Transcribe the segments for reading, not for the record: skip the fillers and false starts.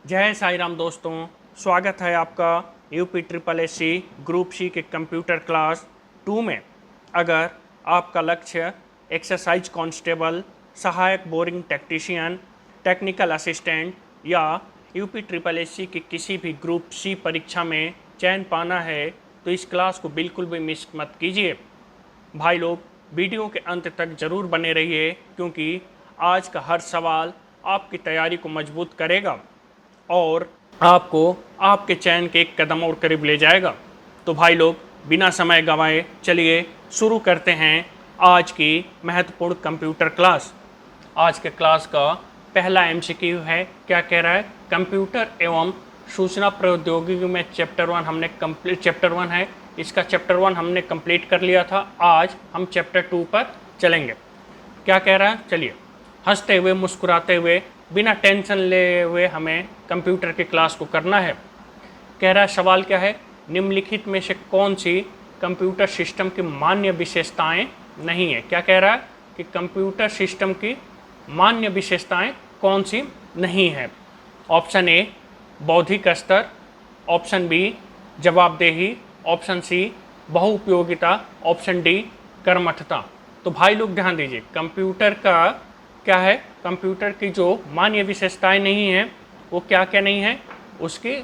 जय साई राम दोस्तों, स्वागत है आपका UP triple S C group C के कंप्यूटर क्लास 2 में। अगर आपका लक्ष्य एक्सरसाइज कांस्टेबल, सहायक बोरिंग टेक्नीशियन, टेक्निकल असिस्टेंट या यूपी ट्रिपल एस सी की किसी भी ग्रुप सी परीक्षा में चयन पाना है तो इस क्लास को बिल्कुल भी मिस मत कीजिए। भाई लोग, वीडियो के अंत तक ज़रूर बने रहिए क्योंकि आज का हर सवाल आपकी तैयारी को मजबूत करेगा और आपको आपके चयन के एक कदम और करीब ले जाएगा। तो भाई लोग, बिना समय गंवाए चलिए शुरू करते हैं आज की महत्वपूर्ण कंप्यूटर क्लास। आज के क्लास का पहला एमसीक्यू है। क्या कह रहा है? कंप्यूटर एवं सूचना प्रौद्योगिकी में चैप्टर 1 हमने कंप्लीट, चैप्टर 1 है इसका, चैप्टर 1 हमने कंप्लीट कर लिया था। आज हम चैप्टर 2 पर चलेंगे। क्या कह रहा है? चलिए, हंसते हुए मुस्कुराते हुए बिना टेंशन ले हुए हमें कंप्यूटर की क्लास को करना है। कह रहा है सवाल क्या है? निम्नलिखित में से कौन सी कंप्यूटर सिस्टम की मान्य विशेषताएं नहीं है? क्या कह रहा है कि कंप्यूटर सिस्टम की मान्य विशेषताएं कौन सी नहीं है? ऑप्शन ए बौद्धिक स्तर, ऑप्शन बी जवाबदेही, ऑप्शन सी बहुउपयोगिता, ऑप्शन डी कर्मठता। तो भाई लोग ध्यान दीजिए, कंप्यूटर का क्या है? कंप्यूटर की जो मान्य विशेषताएं नहीं हैं वो क्या क्या नहीं है? उसकी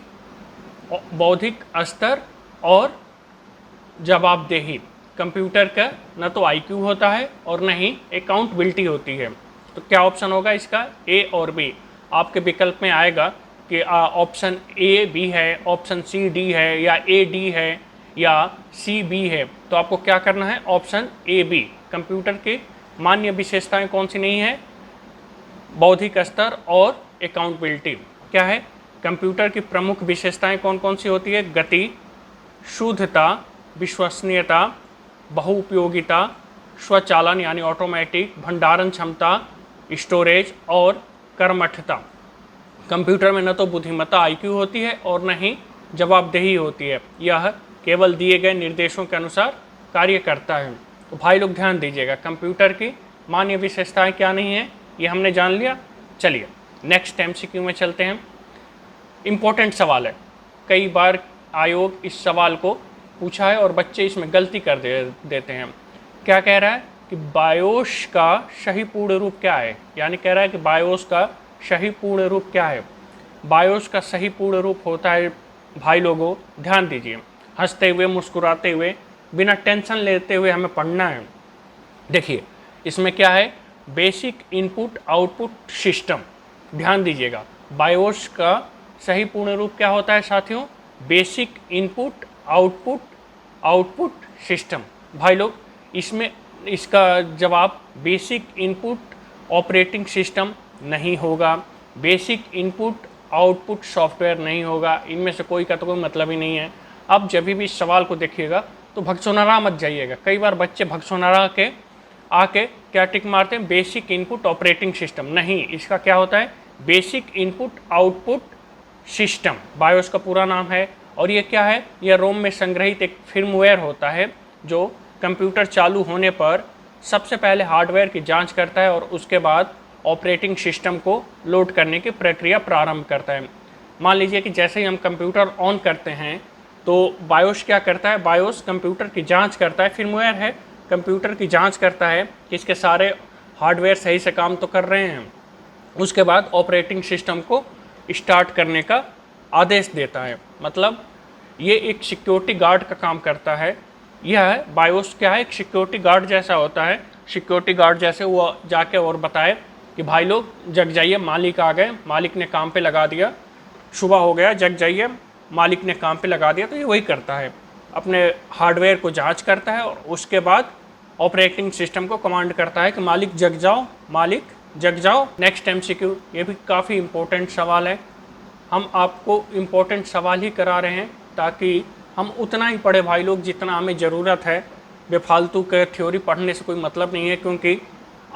बौद्धिक स्तर और जवाबदेही। कंप्यूटर का न तो आईक्यू होता है और न ही अकाउंटेबिलिटी होती है। तो क्या ऑप्शन होगा इसका? ए और बी। आपके विकल्प में आएगा कि ऑप्शन ए बी है, ऑप्शन सी डी है, या ए डी है, या सी बी है। तो आपको क्या करना है? Option A B. कंप्यूटर की मान्य विशेषताएं कौन सी नहीं है? बौद्धिक स्तर और अकाउंटेबिलिटी। क्या है? कंप्यूटर की प्रमुख विशेषताएं कौन कौन सी होती है? गति, शुद्धता, विश्वसनीयता, बहुउपयोगिता, स्वचालन यानी ऑटोमेटिक, भंडारण क्षमता, स्टोरेज और कर्मठता। कंप्यूटर में न तो बुद्धिमत्ता आईक्यू होती है और न ही जवाबदेही होती है। यह केवल दिए गए निर्देशों के अनुसार कार्य करता है। तो भाई लोग ध्यान दीजिएगा, कंप्यूटर की मान्य विशेषताएं क्या नहीं है ये हमने जान लिया। चलिए नेक्स्ट एमसीक्यू में चलते हैं। इम्पोर्टेंट सवाल है, कई बार आयोग इस सवाल को पूछा है और बच्चे इसमें गलती कर देते हैं। क्या कह रहा है कि बायोस का सही पूर्ण रूप क्या है? यानी कह रहा है कि बायोस का सही पूर्ण रूप क्या है? बायोस का सही पूर्ण रूप होता है, भाई लोगों ध्यान दीजिए, हंसते हुए मुस्कुराते हुए बिना टेंशन लेते हुए हमें पढ़ना है। देखिए इसमें क्या है? Basic input output system. ध्यान दीजिएगा, बायोस का सही पूर्ण रूप क्या होता है साथियों? Basic input output system. भाई लोग, इसमें इसका जवाब बेसिक इनपुट ऑपरेटिंग सिस्टम नहीं होगा, बेसिक इनपुट आउटपुट सॉफ्टवेयर नहीं होगा। इनमें से कोई का तो कोई मतलब ही नहीं है। अब जब भी इस सवाल को देखिएगा तो भगसोनारा मत जाइएगा। कई बार बच्चे भगसोनारा के आके क्या टिक मारते हैं? Basic input operating system. नहीं, इसका क्या होता है? Basic input output system BIOS का पूरा नाम है। और ये क्या है? यह रोम में संग्रहित एक फर्मवेयर होता है जो कंप्यूटर चालू होने पर सबसे पहले हार्डवेयर की जांच करता है और उसके बाद ऑपरेटिंग सिस्टम को लोड करने की प्रक्रिया प्रारंभ करता है। मान लीजिए कि जैसे ही हम कंप्यूटर ऑन करते हैं तो बायोस क्या करता है? बायोस कंप्यूटर की जांच करता है, फर्मवेयर है, कंप्यूटर की जांच करता है कि इसके सारे हार्डवेयर सही से काम तो कर रहे हैं। उसके बाद ऑपरेटिंग सिस्टम को स्टार्ट करने का आदेश देता है। मतलब ये एक सिक्योरिटी गार्ड का काम करता है। यह बायोस क्या है? एक सिक्योरिटी गार्ड जैसा होता है। सिक्योरिटी गार्ड जैसे वो जाके और बताए कि भाई लोग जग जाइए, मालिक आ गए, मालिक ने काम पे लगा दिया, सुबह हो गया, जग जाइए, मालिक ने काम पे लगा दिया। तो ये वही करता है, अपने हार्डवेयर को जांच करता है और उसके बाद ऑपरेटिंग सिस्टम को कमांड करता है कि मालिक जग जाओ, मालिक जग जाओ। नेक्स्ट एमसीक्यू, ये भी काफ़ी इम्पोर्टेंट सवाल है। हम आपको इम्पोर्टेंट सवाल ही करा रहे हैं ताकि हम उतना ही पढ़े भाई लोग जितना हमें ज़रूरत है। बेफालतू के थ्योरी पढ़ने से कोई मतलब नहीं है क्योंकि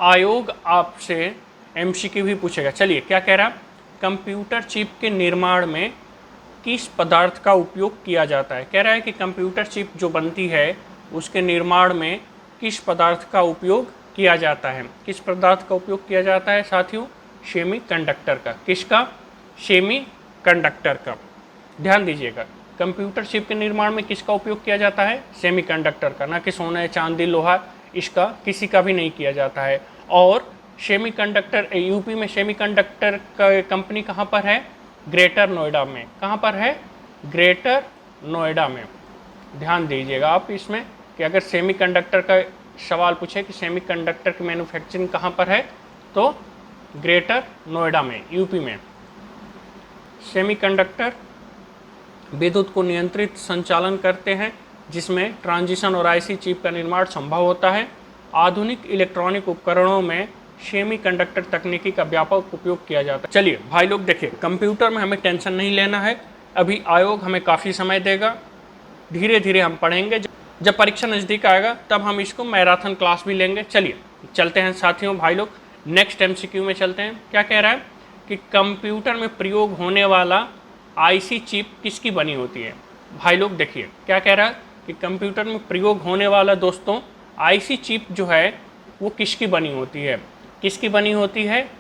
आयोग आपसे एमसीक्यू भी पूछेगा। चलिए क्या कह रहा है? कंप्यूटर चिप के निर्माण में किस पदार्थ का उपयोग किया जाता है? कह रहा है कि कंप्यूटर चिप जो बनती है उसके निर्माण में किस पदार्थ का उपयोग किया जाता है? किस पदार्थ का उपयोग किया जाता है साथियों? सेमी कंडक्टर का। किसका? सेमी कंडक्टर का। ध्यान दीजिएगा, कंप्यूटर चिप के निर्माण में किसका उपयोग किया जाता है? सेमीकंडक्टर का, ना कि सोना चांदी लोहा इसका किसी का भी नहीं किया जाता है। और सेमीकंडक्टर यूपी में सेमीकंडक्टर का कंपनी कहाँ पर है? ग्रेटर नोएडा में। कहाँ पर है? ग्रेटर नोएडा में। ध्यान दीजिएगा आप इसमें कि अगर सेमीकंडक्टर का सवाल पूछे कि सेमीकंडक्टर की मैन्युफैक्चरिंग कहाँ पर है, तो ग्रेटर नोएडा में, यूपी में। सेमीकंडक्टर विद्युत को नियंत्रित संचालन करते हैं, जिसमें ट्रांजिशन और आईसी चिप का निर्माण संभव होता है। आधुनिक इलेक्ट्रॉनिक उपकरणों में सेमीकंडक्टर तकनीकी का व्यापक उपयोग किया जाता है। चलिए भाई लोग देखिए, कंप्यूटर में हमें टेंशन नहीं लेना है, अभी आयोग हमें काफ़ी समय देगा, धीरे धीरे हम पढ़ेंगे। जब परीक्षा नज़दीक आएगा तब हम इसको मैराथन क्लास भी लेंगे। चलिए चलते हैं साथियों भाई लोग, नेक्स्ट एमसीक्यू में चलते हैं। क्या कह रहा है कि कंप्यूटर में प्रयोग होने वाला आईसी चिप किसकी बनी होती है? भाई लोग देखिए क्या कह रहा है कि कंप्यूटर में प्रयोग होने वाला दोस्तों आईसी चिप जो है वो किसकी बनी होती है? किसकी बनी होती है?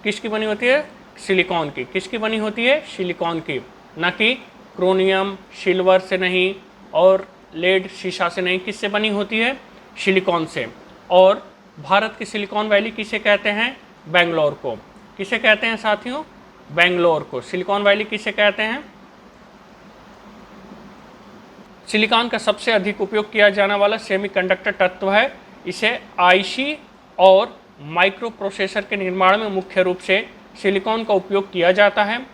किसकी बनी होती है? सिलिकॉन की। किसकी बनी होती है? सिलिकॉन की, ना कि क्रोनियम सिल्वर से नहीं और लेड शीशा से नहीं। किससे बनी होती है? सिलिकॉन से। और भारत की सिलिकॉन वैली किसे कहते हैं? बेंगलोर को। किसे कहते हैं साथियों? बेंगलोर को। सिलिकॉन वैली किसे कहते हैं? सिलिकॉन का सबसे अधिक उपयोग किया जाने वाला सेमीकंडक्टर तत्व है। इसे आईसी और माइक्रो प्रोसेसर के निर्माण में मुख्य रूप से सिलिकॉन का उपयोग किया जाता है,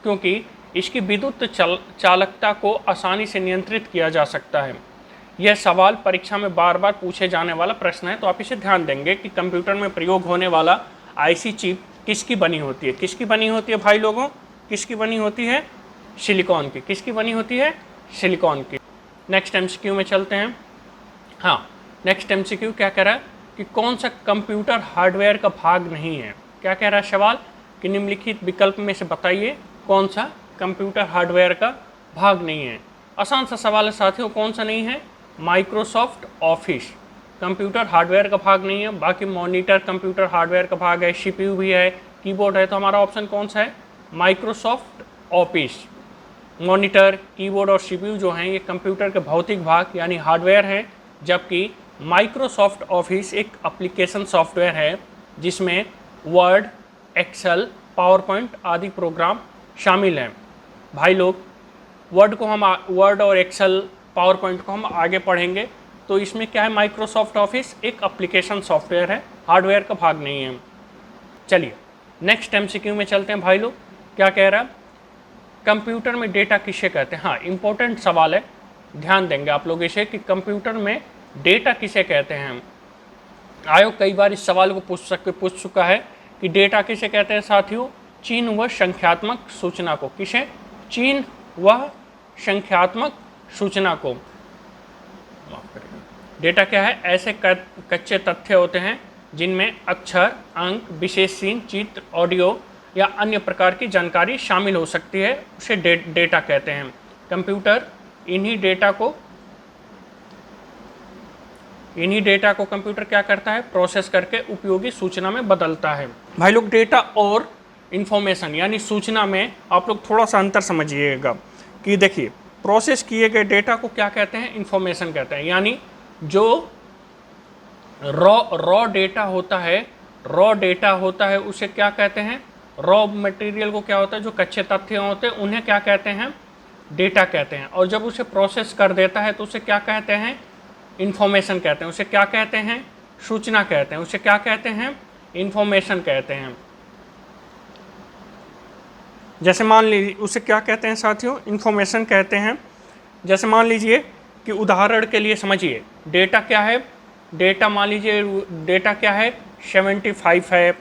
क्योंकि इसकी विद्युत चालकता को आसानी से नियंत्रित किया जा सकता है। यह सवाल परीक्षा में बार बार पूछे जाने वाला प्रश्न है, तो आप इसे ध्यान देंगे कि कंप्यूटर में प्रयोग होने वाला आईसी चिप किसकी बनी होती है? किसकी बनी होती है भाई लोगों? किसकी बनी होती है? सिलिकॉन की। किसकी बनी होती है? सिलिकॉन की। नेक्स्ट एमसीक्यू में चलते हैं। हाँ, नेक्स्ट एमसीक्यू क्या कह रहा है कि कौन सा कंप्यूटर हार्डवेयर का भाग नहीं है? क्या कह रहा है सवाल कि निम्नलिखित विकल्प में से बताइए कौन सा कंप्यूटर हार्डवेयर का भाग नहीं है। आसान सा सवाल है साथियों, कौन सा नहीं है? माइक्रोसॉफ्ट ऑफिस कंप्यूटर हार्डवेयर का भाग नहीं है। बाकी मॉनिटर कंप्यूटर हार्डवेयर का भाग है, सीपीयू भी है, कीबोर्ड है, तो हमारा ऑप्शन कौन सा है? Microsoft office. मॉनिटर, कीबोर्ड और सीपीयू जो हैं ये कंप्यूटर के भौतिक भाग यानी हार्डवेयर है, जबकि माइक्रोसॉफ्ट ऑफिस एक एप्लीकेशन सॉफ्टवेयर है जिसमें वर्ड, एक्सेल, पावर पॉइंट आदि प्रोग्राम शामिल हैं। भाई लोग वर्ड और एक्सेल, पावर पॉइंट को हम आगे पढ़ेंगे, तो इसमें क्या है? माइक्रोसॉफ्ट ऑफिस एक एप्लीकेशन सॉफ्टवेयर है, हार्डवेयर का भाग नहीं है। चलिए नेक्स्ट एमसीक्यू में चलते हैं भाई लोग। क्या कह रहा है? कंप्यूटर में डेटा किसे कहते हैं? हाँ, इंपॉर्टेंट सवाल है, ध्यान देंगे आप लोग इसे कि कंप्यूटर में डेटा किसे कहते हैं। आयोग कई बार इस सवाल को पूछ चुका है कि डेटा किसे कहते हैं साथियों? चिन्ह व संख्यात्मक सूचना को। किसे? चिन्ह व संख्यात्मक सूचना को। माफ करिएगा। डेटा क्या है? ऐसे कच्चे तथ्य होते हैं जिनमें अक्षर, अंक, विशेष चिन्ह, चित्र, ऑडियो या अन्य प्रकार की जानकारी शामिल हो सकती है, उसे डेटा कहते हैं। कंप्यूटर इन्हीं डेटा को कंप्यूटर क्या करता है? प्रोसेस करके उपयोगी सूचना में बदलता है। भाई लोग डेटा और इंफॉर्मेशन यानी सूचना में आप लोग थोड़ा सा अंतर समझिएगा कि देखिए, प्रोसेस किए गए डेटा को क्या कहते हैं? इंफॉर्मेशन कहते हैं। यानी जो रॉ डेटा होता है उसे क्या कहते हैं? रॉ मटेरियल को क्या होता है? जो कच्चे तथ्य होते हैं उन्हें क्या कहते हैं? डेटा कहते हैं। और जब उसे प्रोसेस कर देता है तो उसे क्या कहते हैं? इंफॉर्मेशन कहते हैं। उसे क्या कहते हैं? सूचना कहते हैं। उसे क्या कहते हैं? इंफॉर्मेशन कहते हैं। जैसे मान लीजिए, उसे क्या कहते हैं साथियों? इंफॉर्मेशन कहते हैं। जैसे मान लीजिए कि उदाहरण के लिए समझिए, डेटा क्या है? डेटा मान लीजिए डेटा क्या है? 75 है,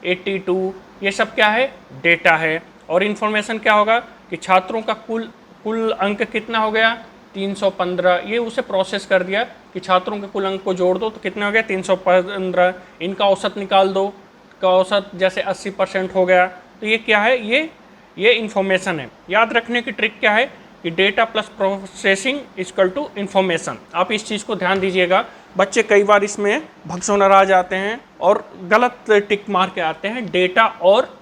82, ये सब क्या है? डेटा है। और इन्फॉर्मेशन क्या होगा कि छात्रों का कुल अंक कितना हो गया? 315। ये उसे प्रोसेस कर दिया कि छात्रों के कुल अंक को जोड़ दो तो कितना हो गया? 315। इनका औसत निकाल दो, का औसत जैसे 80% हो गया। तो ये क्या है? ये इन्फॉर्मेशन है। याद रखने की ट्रिक क्या है कि data plus processing equal to information. आप इस चीज़ को ध्यान दीजिएगा, बच्चे कई बार इसमें भगसों नाराज आते हैं और गलत टिक मार के आते हैं। डेटा और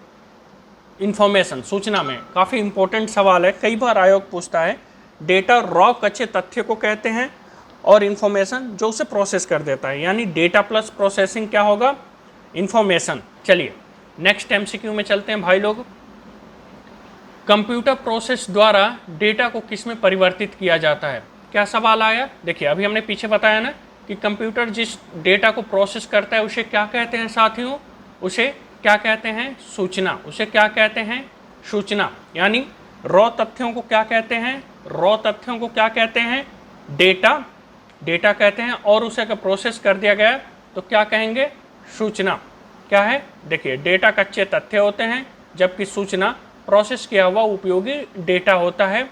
इंफॉर्मेशन, सूचना में काफ़ी इंपॉर्टेंट सवाल है, कई बार आयोग पूछता है। डेटा रॉ कच्चे तथ्य को कहते हैं और इंफॉर्मेशन जो उसे प्रोसेस कर देता है, यानी डेटा प्लस प्रोसेसिंग क्या होगा, इंफॉर्मेशन। चलिए नेक्स्ट एमसीक्यू में चलते हैं भाई लोग। कंप्यूटर प्रोसेस द्वारा डेटा को किस में परिवर्तित किया जाता है, क्या सवाल आया। देखिए अभी हमने पीछे बताया ना कि कंप्यूटर जिस डेटा को प्रोसेस करता है उसे क्या कहते हैं साथियों, उसे क्या कहते हैं, सूचना। उसे क्या कहते हैं, सूचना। यानी रॉ तथ्यों को क्या कहते हैं, रॉ तथ्यों को क्या कहते हैं, डेटा, डेटा कहते हैं। और उसे अगर प्रोसेस कर दिया गया तो क्या कहेंगे, सूचना। क्या है, देखिए डेटा कच्चे तथ्य होते हैं जबकि सूचना प्रोसेस किया हुआ उपयोगी डेटा होता है।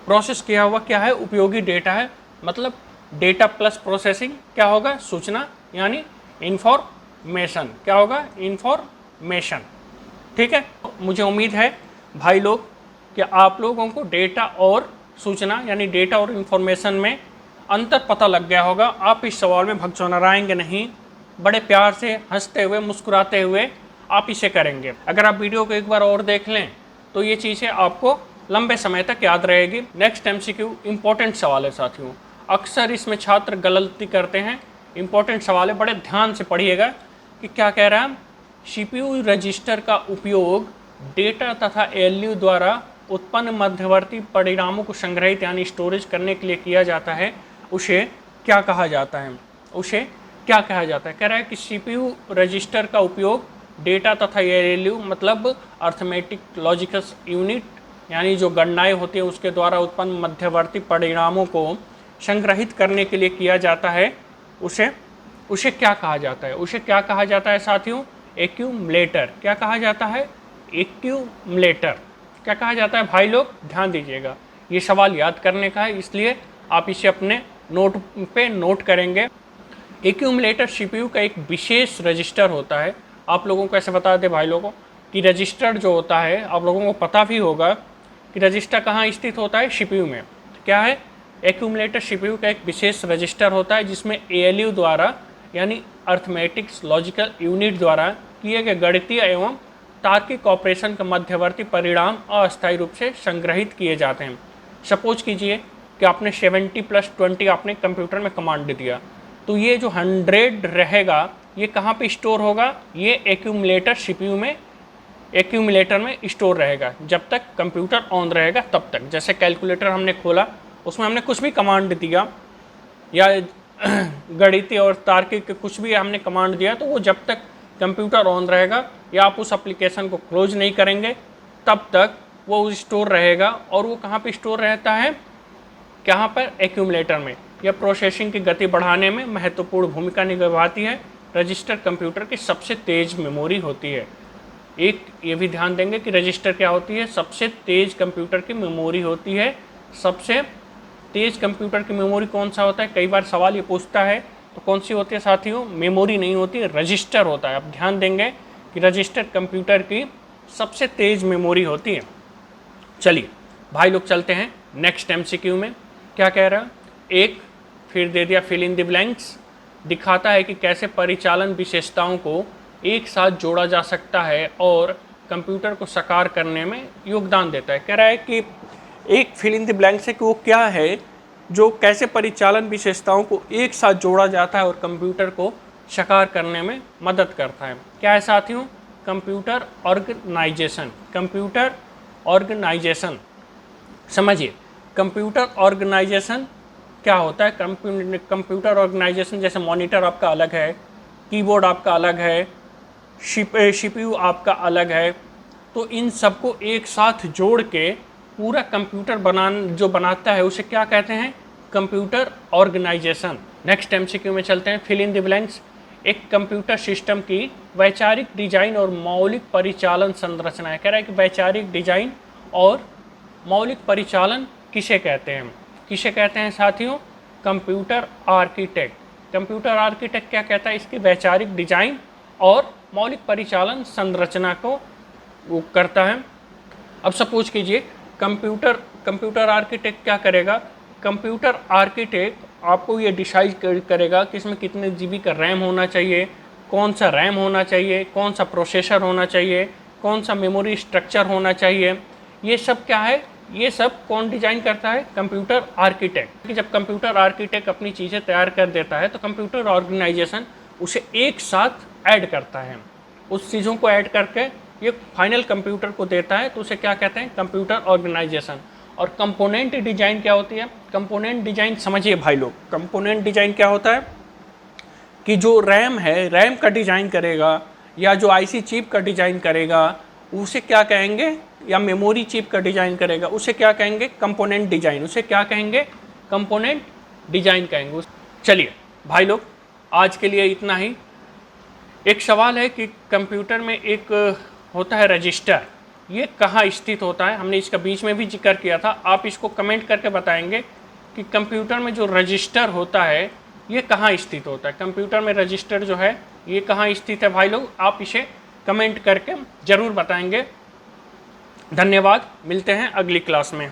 प्रोसेस किया हुआ क्या है, उपयोगी डेटा है। मतलब डेटा प्लस प्रोसेसिंग क्या होगा, सूचना, यानी इंफॉर्मेशन। क्या होगा, इंफॉर्मेशन। ठीक है, मुझे उम्मीद है भाई लोग कि आप लोगों को डेटा और सूचना यानी डेटा और इंफॉर्मेशन में अंतर पता लग गया होगा। आप इस सवाल में भगचोनराएंगे नहीं, बड़े प्यार से हंसते हुए मुस्कुराते हुए आप इसे करेंगे। अगर आप वीडियो को एक बार और देख लें तो ये चीज़ें आपको लंबे समय तक याद रहेगी। नेक्स्ट एमसीक्यू इंपॉर्टेंट सवाल है साथियों, अक्सर इसमें छात्र गलती करते हैं। इंपॉर्टेंट सवाल है, बड़े ध्यान से पढ़िएगा कि क्या कह रहा है। सीपीयू रजिस्टर का उपयोग डेटा तथा एएलयू द्वारा उत्पन्न मध्यवर्ती परिणामों को संग्रहित यानी स्टोरेज करने के लिए किया जाता है, उसे क्या कहा जाता है, उसे क्या कहा जाता है। कह रहा है कि सीपीयू रजिस्टर का उपयोग डेटा तथा एएलयू मतलब अर्थमेटिक लॉजिकल यूनिट यानी जो गणनाएं होती हैं उसके द्वारा उत्पन्न मध्यवर्ती परिणामों को संग्रहित करने के लिए किया जाता है, उसे क्या कहा जाता है, उसे क्या कहा जाता है साथियों, एक्यूमुलेटर। क्या कहा जाता है, एक्यूमुलेटर। क्या कहा जाता है भाई लोग, ध्यान दीजिएगा, ये सवाल याद करने का है इसलिए आप इसे अपने नोट पे नोट करेंगे। एक्यूमुलेटर सीपीयू का एक विशेष रजिस्टर होता है। आप लोगों को ऐसे बता दें भाई लोगों कि रजिस्टर जो होता है, आप लोगों को पता भी होगा कि रजिस्टर कहाँ स्थित होता है, सीपीयू में। क्या है, एक्यूमुलेटर सीपीयू का एक विशेष रजिस्टर होता है जिसमें एएलयू द्वारा यानी अर्थमेटिक्स लॉजिकल यूनिट द्वारा किए गए गणितीय एवं तार्किक ऑपरेशन का मध्यवर्ती परिणाम अस्थायी रूप से संग्रहित किए जाते हैं। सपोज कीजिए कि आपने 70+20 आपने कंप्यूटर में कमांड दिया, तो ये जो 100 रहेगा ये कहाँ पे स्टोर होगा, ये एक्यूमुलेटर सीपीयू में, एक्यूमुलेटर में स्टोर रहेगा जब तक कंप्यूटर ऑन रहेगा तब तक। जैसे कैलकुलेटर हमने खोला, उसमें हमने कुछ भी कमांड दिया या गणितीय और तार्किक कुछ भी हमने कमांड दिया, तो वो जब तक कंप्यूटर ऑन रहेगा या आप उस एप्लीकेशन को क्लोज नहीं करेंगे तब तक वो स्टोर रहेगा। और वो कहाँ पे स्टोर रहता है, कहाँ पर, एक्यूमुलेटर में। यह प्रोसेसिंग की गति बढ़ाने में महत्वपूर्ण भूमिका निभाती है। रजिस्टर कंप्यूटर की सबसे तेज मेमोरी होती है। एक ये भी ध्यान देंगे कि रजिस्टर क्या होती है, सबसे तेज कंप्यूटर की मेमोरी होती है। सबसे तेज कंप्यूटर की मेमोरी कौन सा होता है, कई बार सवाल ये पूछता है, तो कौन सी होती है साथियों, मेमोरी नहीं होती है, रजिस्टर होता है। आप ध्यान देंगे कि रजिस्टर कंप्यूटर की सबसे तेज मेमोरी होती है। चलिए भाई लोग चलते हैं नेक्स्ट एमसीक्यू में। क्या कह रहा है, एक फिर दे दिया फिल इन द ब्लैंक्स, दिखाता है कि कैसे परिचालन विशेषताओं को एक साथ जोड़ा जा सकता है और कंप्यूटर को साकार करने में योगदान देता है। कह रहा है कि एक फिल इन द ब्लैंक्स है कि वो क्या है जो कैसे परिचालन विशेषताओं को एक साथ जोड़ा जाता है और कंप्यूटर को साकार करने में मदद करता है। क्या है साथियों, कंप्यूटर ऑर्गेनाइजेशन। कंप्यूटर ऑर्गेनाइजेशन समझिए, कंप्यूटर ऑर्गेनाइजेशन क्या होता है। कंप्यूटर ऑर्गेनाइजेशन जैसे मॉनिटर आपका अलग है, कीबोर्ड आपका अलग है, सीपीयू आपका अलग है, तो इन सबको एक साथ जोड़ के पूरा कंप्यूटर बनाता है उसे क्या कहते हैं, कंप्यूटर ऑर्गेनाइजेशन। नेक्स्ट एमसीक्यू में चलते हैं, फिल इन द ब्लैंक्स। एक कंप्यूटर सिस्टम की वैचारिक डिजाइन और मौलिक परिचालन संरचना है। कह रहा है कि वैचारिक डिजाइन और मौलिक परिचालन किसे कहते हैं, किसे कहते हैं साथियों, कंप्यूटर आर्किटेक्ट। कंप्यूटर आर्किटेक्ट क्या कहता है, इसकी वैचारिक डिजाइन और मौलिक परिचालन संरचना को वो करता है। अब सपोज कीजिए कंप्यूटर आर्किटेक्ट क्या करेगा, कंप्यूटर आर्किटेक्ट आपको ये डिसाइड करेगा कि इसमें कितने जीबी का रैम होना चाहिए, कौन सा रैम होना चाहिए, कौन सा प्रोसेसर होना चाहिए, कौन सा मेमोरी स्ट्रक्चर होना चाहिए, ये सब क्या है, ये सब कौन डिजाइन करता है, कंप्यूटर आर्किटेक्ट। कि जब कंप्यूटर आर्किटेक्ट अपनी चीज़ें तैयार कर देता है तो कंप्यूटर ऑर्गेनाइजेशन उसे एक साथ ऐड करता है, उस चीज़ों को ऐड करके ये फाइनल कंप्यूटर को देता है, तो उसे क्या कहते हैं, कंप्यूटर ऑर्गेनाइजेशन। और कंपोनेंट डिजाइन क्या होती है, कंपोनेंट डिजाइन समझिए भाई लोग, कंपोनेंट डिजाइन क्या होता है कि जो रैम है, रैम का डिजाइन करेगा, या जो आईसी चिप का डिजाइन करेगा उसे क्या कहेंगे, या मेमोरी चिप का डिजाइन करेगा उसे क्या कहेंगे, कंपोनेंट डिजाइन, उसे क्या कहेंगे, कंपोनेंट डिजाइन कहेंगे। चलिए भाई लोग, आज के लिए इतना ही। एक सवाल है कि कंप्यूटर में एक होता है रजिस्टर, ये कहाँ स्थित होता है, हमने इसका बीच में भी जिक्र किया था। आप इसको कमेंट करके बताएंगे कि कंप्यूटर में जो रजिस्टर होता है ये कहाँ स्थित होता है, कंप्यूटर में रजिस्टर जो है ये कहाँ स्थित है भाई लोग, आप इसे कमेंट करके ज़रूर बताएंगे। धन्यवाद, मिलते हैं अगली क्लास में।